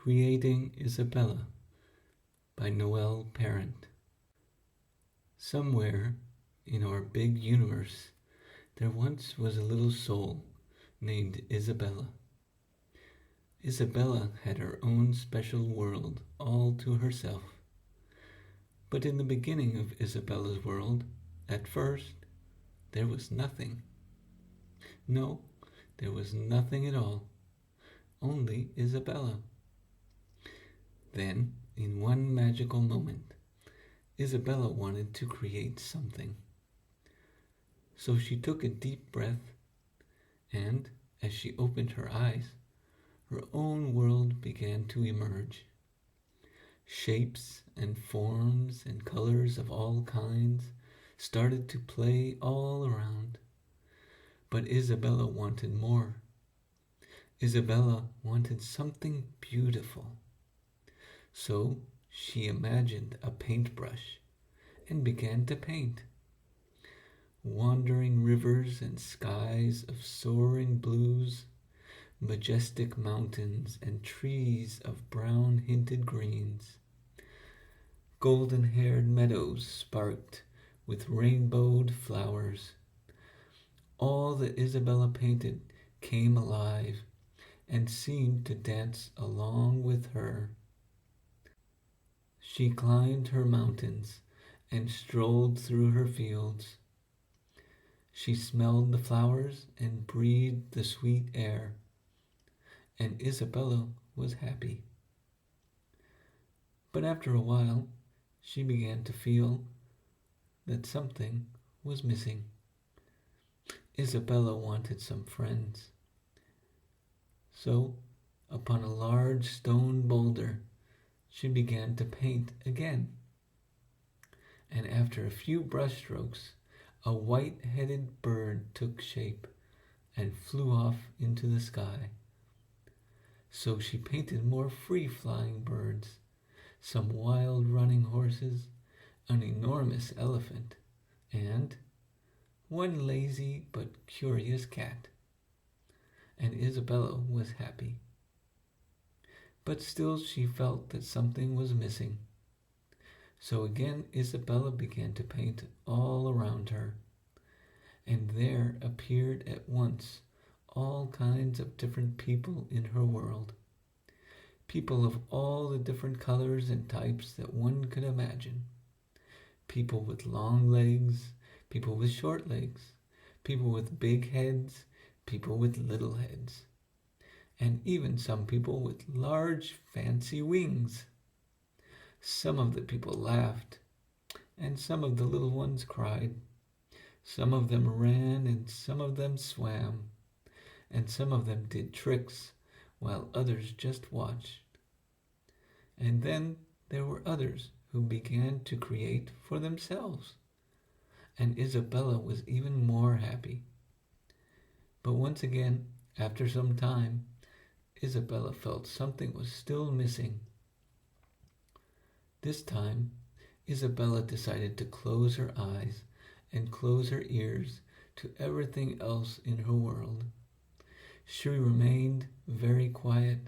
Creating Isabella by Noel Parent. Somewhere in our big universe, there once was a little soul named Isabella. Isabella had her own special world all to herself. But in the beginning of Isabella's world, at first, there was nothing. No, there was nothing at all. Only Isabella. Then, in one magical moment, Isabella wanted to create something. So she took a deep breath, and as she opened her eyes, her own world began to emerge. Shapes and forms and colors of all kinds started to play all around. But Isabella wanted more. Isabella wanted something beautiful. So she imagined a paintbrush and began to paint. Wandering rivers and skies of soaring blues, majestic mountains and trees of brown-hinted greens. Golden-haired meadows sparked with rainbowed flowers. All that Isabella painted came alive and seemed to dance along with her. She climbed her mountains and strolled through her fields. She smelled the flowers and breathed the sweet air, and Isabella was happy. But after a while, she began to feel that something was missing. Isabella wanted some friends. So, upon a large stone boulder, she began to paint again. And after a few brushstrokes, a white-headed bird took shape and flew off into the sky. So she painted more free-flying birds, some wild running horses, an enormous elephant, and one lazy but curious cat. And Isabella was happy. But still she felt that something was missing. So again Isabella began to paint all around her, and there appeared at once all kinds of different people in her world. People of all the different colors and types that one could imagine. People with long legs, people with short legs, people with big heads, people with little heads, and even some people with large fancy wings. Some of the people laughed, and some of the little ones cried. Some of them ran, and some of them swam, and some of them did tricks, while others just watched. And then there were others who began to create for themselves, and Isabella was even more happy. But once again, after some time, Isabella felt something was still missing. This time, Isabella decided to close her eyes and close her ears to everything else in her world. She remained very quiet,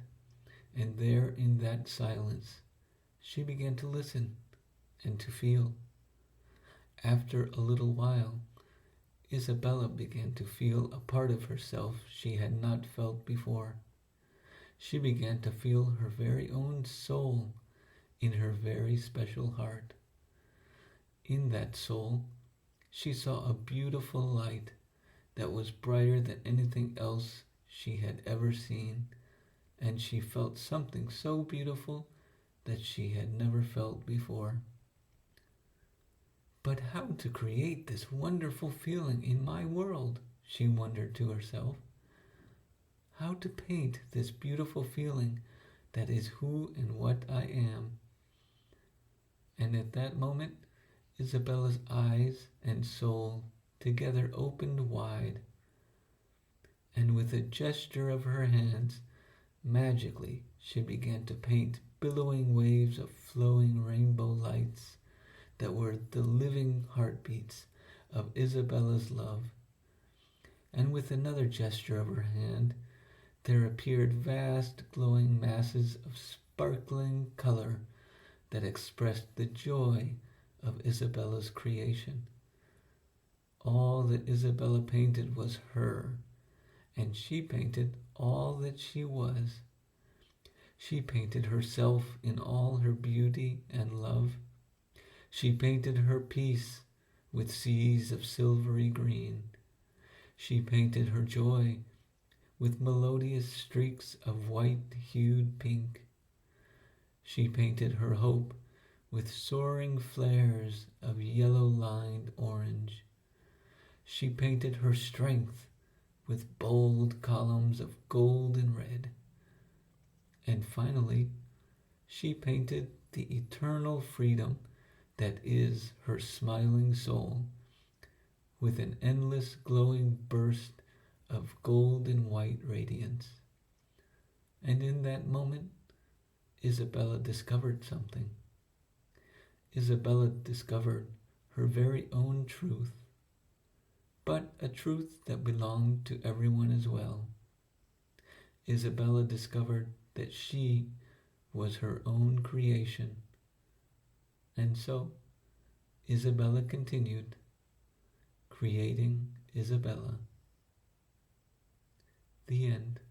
and there in that silence, she began to listen and to feel. After a little while, Isabella began to feel a part of herself she had not felt before. She began to feel her very own soul in her very special heart. In that soul, she saw a beautiful light that was brighter than anything else she had ever seen, and she felt something so beautiful that she had never felt before. But how to create this wonderful feeling in my world, she wondered to herself. How to paint this beautiful feeling that is who and what I am. And at that moment, Isabella's eyes and soul together opened wide, and with a gesture of her hands, magically she began to paint billowing waves of flowing rainbow lights that were the living heartbeats of Isabella's love. And with another gesture of her hand, there appeared vast glowing masses of sparkling color that expressed the joy of Isabella's creation. All that Isabella painted was her, and she painted all that she was. She painted herself in all her beauty and love. She painted her peace with seas of silvery green. She painted her joy with melodious streaks of white-hued pink. She painted her hope with soaring flares of yellow-lined orange. She painted her strength with bold columns of gold and red. And finally, she painted the eternal freedom that is her smiling soul with an endless glowing burst of gold and white radiance. And in that moment, Isabella discovered something. Isabella discovered her very own truth, but a truth that belonged to everyone as well. Isabella discovered that she was her own creation. And so, Isabella continued, creating Isabella. The end.